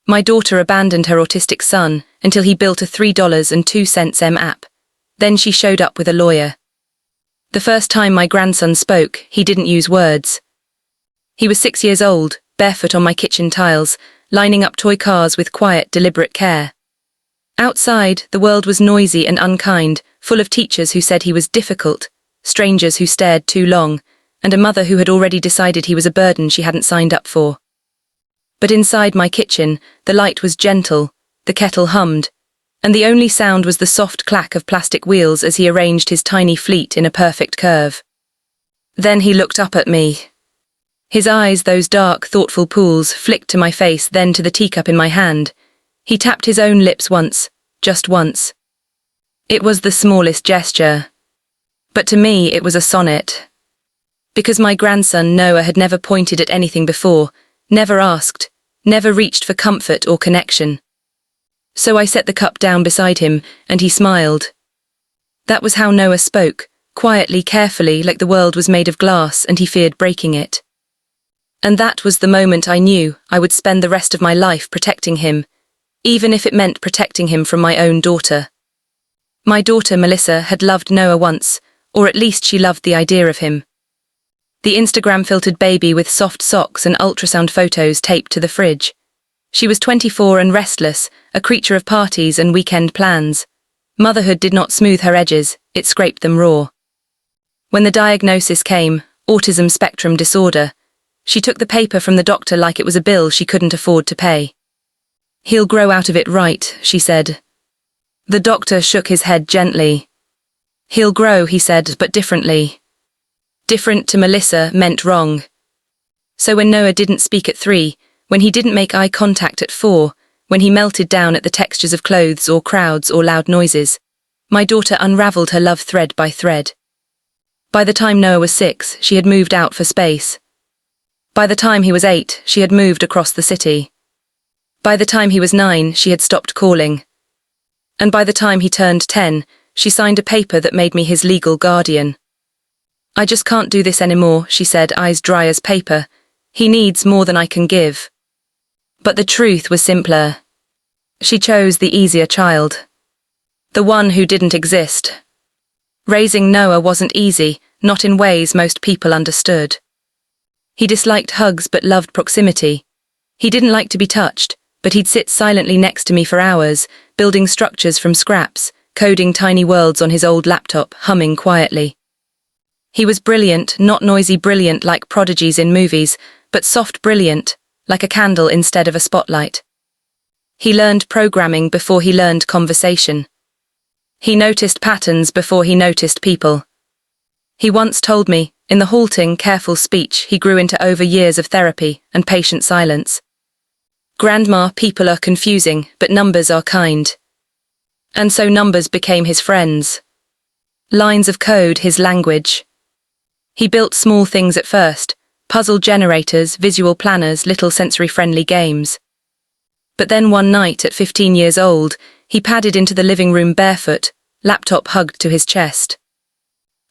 My daughter abandoned her autistic son until he built a $3.02 app. Then she showed up with a lawyer. The first time my grandson spoke, he didn't use words. He was 6 years old, barefoot on my kitchen tiles, lining up toy cars with quiet, deliberate care. Outside, the world was noisy and unkind, full of teachers who said he was difficult, strangers who stared too long, and a mother who had already decided he was a burden she hadn't signed up for. But inside my kitchen, the light was gentle, the kettle hummed, and the only sound was the soft clack of plastic wheels as he arranged his tiny fleet in a perfect curve. Then he looked up at me. His eyes, those dark, thoughtful pools, flicked to my face, then to the teacup in my hand. He tapped his own lips once, just once. It was the smallest gesture. But to me, it was a sonnet. Because my grandson, Noah, had never pointed at anything before, never asked, never reached for comfort or connection. So I set the cup down beside him, and he smiled. That was how Noah spoke, quietly, carefully, like the world was made of glass and he feared breaking it. And that was the moment I knew I would spend the rest of my life protecting him, even if it meant protecting him from my own daughter. My daughter, Melissa, had loved Noah once, or at least she loved the idea of him. The Instagram-filtered baby with soft socks and ultrasound photos taped to the fridge. She was 24 and restless, a creature of parties and weekend plans. Motherhood did not smooth her edges, it scraped them raw. When the diagnosis came, autism spectrum disorder, she took the paper from the doctor like it was a bill she couldn't afford to pay. "He'll grow out of it, right?" she said. The doctor shook his head gently. "He'll grow," he said, "but differently." Different to Melissa meant wrong. So when Noah didn't speak at 3, when he didn't make eye contact at 4, when he melted down at the textures of clothes or crowds or loud noises, my daughter unraveled her love thread by thread. By the time Noah was 6, she had moved out for space. By the time he was 8, she had moved across the city. By the time he was 9, she had stopped calling. And by the time he turned 10, she signed a paper that made me his legal guardian. "I just can't do this anymore," she said, eyes dry as paper. "He needs more than I can give." But the truth was simpler. She chose the easier child. The one who didn't exist. Raising Noah wasn't easy, not in ways most people understood. He disliked hugs but loved proximity. He didn't like to be touched, but he'd sit silently next to me for hours, building structures from scraps, coding tiny worlds on his old laptop, humming quietly. He was brilliant, not noisy brilliant like prodigies in movies, but soft brilliant, like a candle instead of a spotlight. He learned programming before he learned conversation. He noticed patterns before he noticed people. He once told me, in the halting, careful speech he grew into over years of therapy and patient silence, "Grandma, people are confusing, but numbers are kind." And so numbers became his friends. Lines of code, his language. He built small things at first, puzzle generators, visual planners, little sensory-friendly games. But then one night, at 15 years old, he padded into the living room barefoot, laptop hugged to his chest.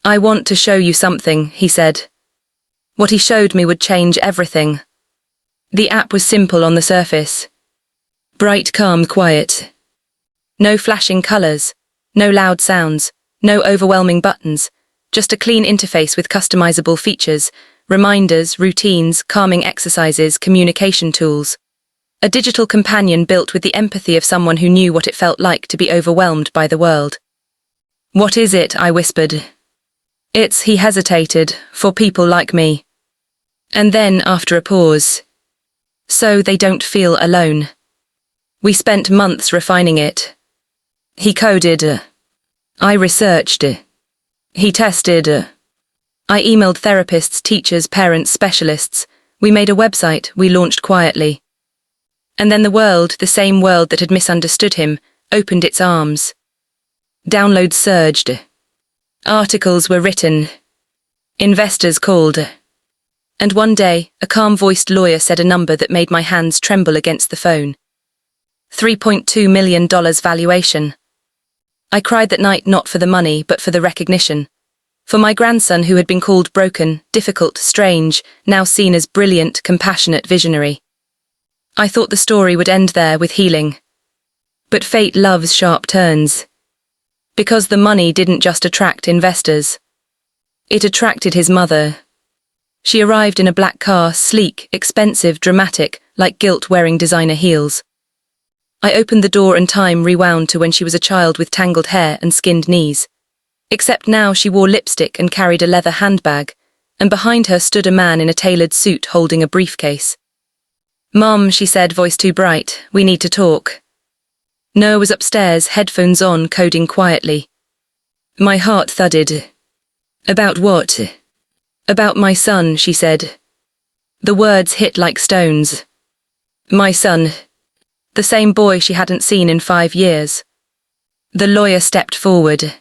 "I want to show you something," he said. What he showed me would change everything. The app was simple on the surface. Bright, calm, quiet. No flashing colors, no loud sounds, no overwhelming buttons, just a clean interface with customizable features, reminders, routines, calming exercises, communication tools. A digital companion built with the empathy of someone who knew what it felt like to be overwhelmed by the world. "What is it?" I whispered. "It's," he hesitated, "for people like me." And then, after a pause, "So they don't feel alone." We spent months refining it. He coded. I researched. He tested. I emailed therapists, teachers, parents, specialists. We made a website, we launched quietly. And then the world, the same world that had misunderstood him, opened its arms. Downloads surged. Articles were written. Investors called. And one day, a calm-voiced lawyer said a number that made my hands tremble against the phone. $3.2 million valuation. I cried that night not for the money, but for the recognition. For my grandson who had been called broken, difficult, strange, now seen as brilliant, compassionate, visionary. I thought the story would end there with healing. But fate loves sharp turns. Because the money didn't just attract investors. It attracted his mother. She arrived in a black car, sleek, expensive, dramatic, like guilt wearing designer heels. I opened the door and time rewound to when she was a child with tangled hair and skinned knees. Except now she wore lipstick and carried a leather handbag, and behind her stood a man in a tailored suit holding a briefcase. "Mom," she said, voice too bright, "we need to talk." Noah was upstairs, headphones on, coding quietly. My heart thudded. "About what?" "About my son," she said. The words hit like stones. My son. The same boy she hadn't seen in 5 years. The lawyer stepped forward.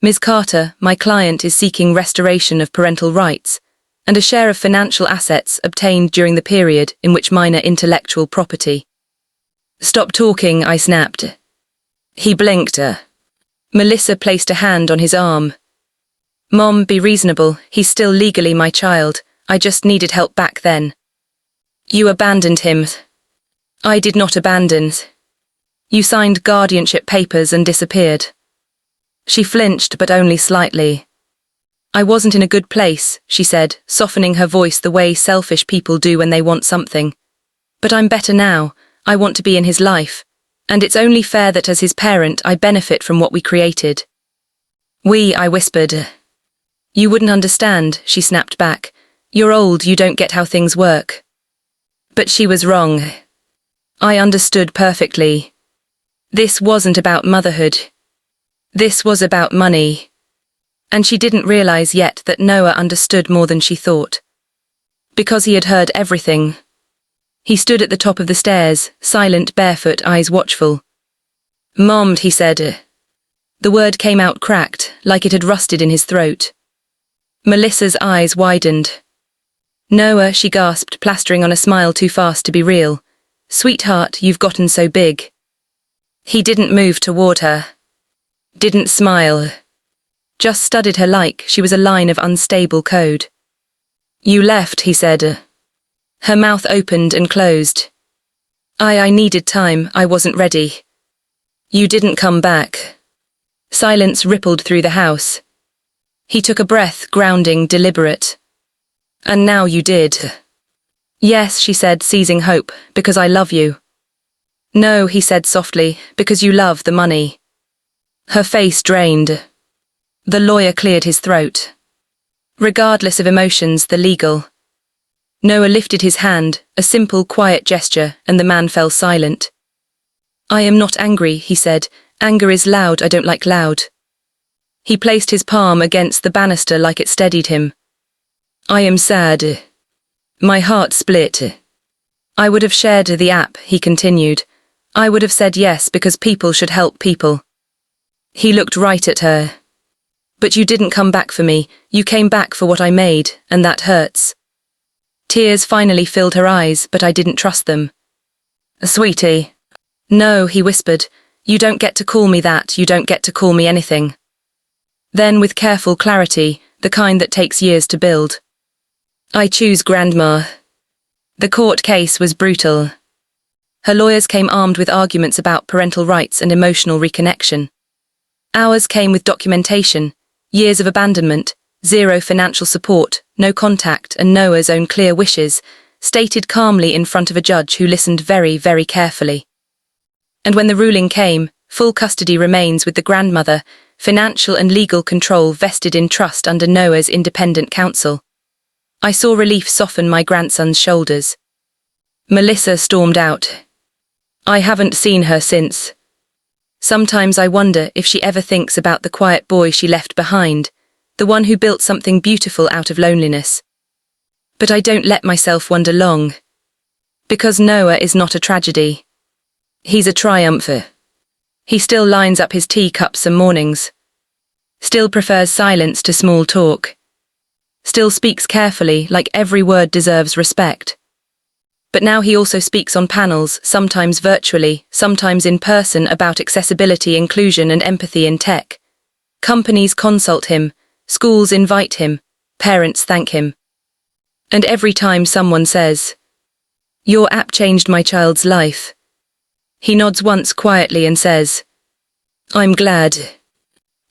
"Ms. Carter, my client is seeking restoration of parental rights and a share of financial assets obtained during the period in which minor intellectual property." "Stop talking," I snapped. He blinked. Melissa placed a hand on his arm. "Mom, be reasonable. He's still legally my child. I just needed help back then." "You abandoned him." "I did not abandon. You signed guardianship papers and disappeared." She flinched, but only slightly. "I wasn't in a good place," she said, softening her voice the way selfish people do when they want something. "But I'm better now. I want to be in his life. And it's only fair that as his parent I benefit from what we created." I whispered. "You wouldn't understand," she snapped back. "You're old, you don't get how things work." But she was wrong. I understood perfectly. This wasn't about motherhood. This was about money. And she didn't realize yet that Noah understood more than she thought. Because he had heard everything. He stood at the top of the stairs, silent, barefoot, eyes watchful. "Mom," he said. The word came out cracked, like it had rusted in his throat. Melissa's eyes widened. "Noah," she gasped, plastering on a smile too fast to be real. "Sweetheart, you've gotten so big." He didn't move toward her. Didn't smile. Just studied her like she was a line of unstable code. "You left," he said. Her mouth opened and closed. I needed time, I wasn't ready." "You didn't come back." Silence rippled through the house. He took a breath, grounding, deliberate. "And now you did." "Yes," she said, seizing hope, "because I love you." "No," he said softly, "because you love the money." Her face drained. The lawyer cleared his throat. Regardless of emotions, the legal. Noah lifted his hand, a simple, quiet gesture, and the man fell silent. "I am not angry," he said. "Anger is loud, I don't like loud." He placed his palm against the banister like it steadied him. "I am sad." My heart split. "I would have shared the app," he continued. "I would have said yes because people should help people." He looked right at her. "But you didn't come back for me. You came back for what I made, and that hurts." Tears finally filled her eyes, but I didn't trust them. "Sweetie." "No," he whispered. "You don't get to call me that, you don't get to call me anything." Then, with careful clarity, the kind that takes years to build. "I choose Grandma." The court case was brutal. Her lawyers came armed with arguments about parental rights and emotional reconnection. Ours came with documentation, years of abandonment, zero financial support, no contact, and Noah's own clear wishes, stated calmly in front of a judge who listened very, very carefully. And when the ruling came, full custody remains with the grandmother, financial and legal control vested in trust under Noah's independent counsel. I saw relief soften my grandson's shoulders. Melissa stormed out. "I haven't seen her since. Sometimes I wonder if she ever thinks about the quiet boy she left behind, the one who built something beautiful out of loneliness. But I don't let myself wonder long. Because Noah is not a tragedy. He's a triumph. He still lines up his teacup some mornings. Still prefers silence to small talk. Still speaks carefully, like every word deserves respect. But now he also speaks on panels, sometimes virtually, sometimes in person, about accessibility, inclusion, and empathy in tech. Companies consult him, schools invite him, parents thank him. And every time someone says, Your app changed my child's life. He nods once quietly and says, I'm glad.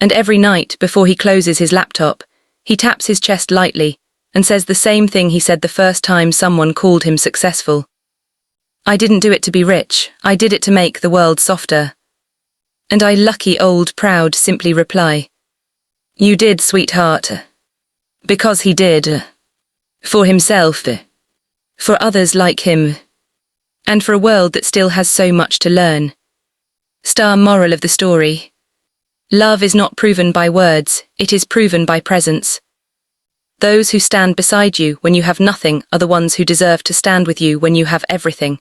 And every night, before he closes his laptop, he taps his chest lightly and says the same thing he said the first time someone called him successful. I didn't do it to be rich, I did it to make the world softer. And I, lucky old proud, simply reply, You did, sweetheart. Because he did. For himself. For others like him. And for a world that still has so much to learn. Star moral of the story. Love is not proven by words, it is proven by presence. Those who stand beside you when you have nothing are the ones who deserve to stand with you when you have everything.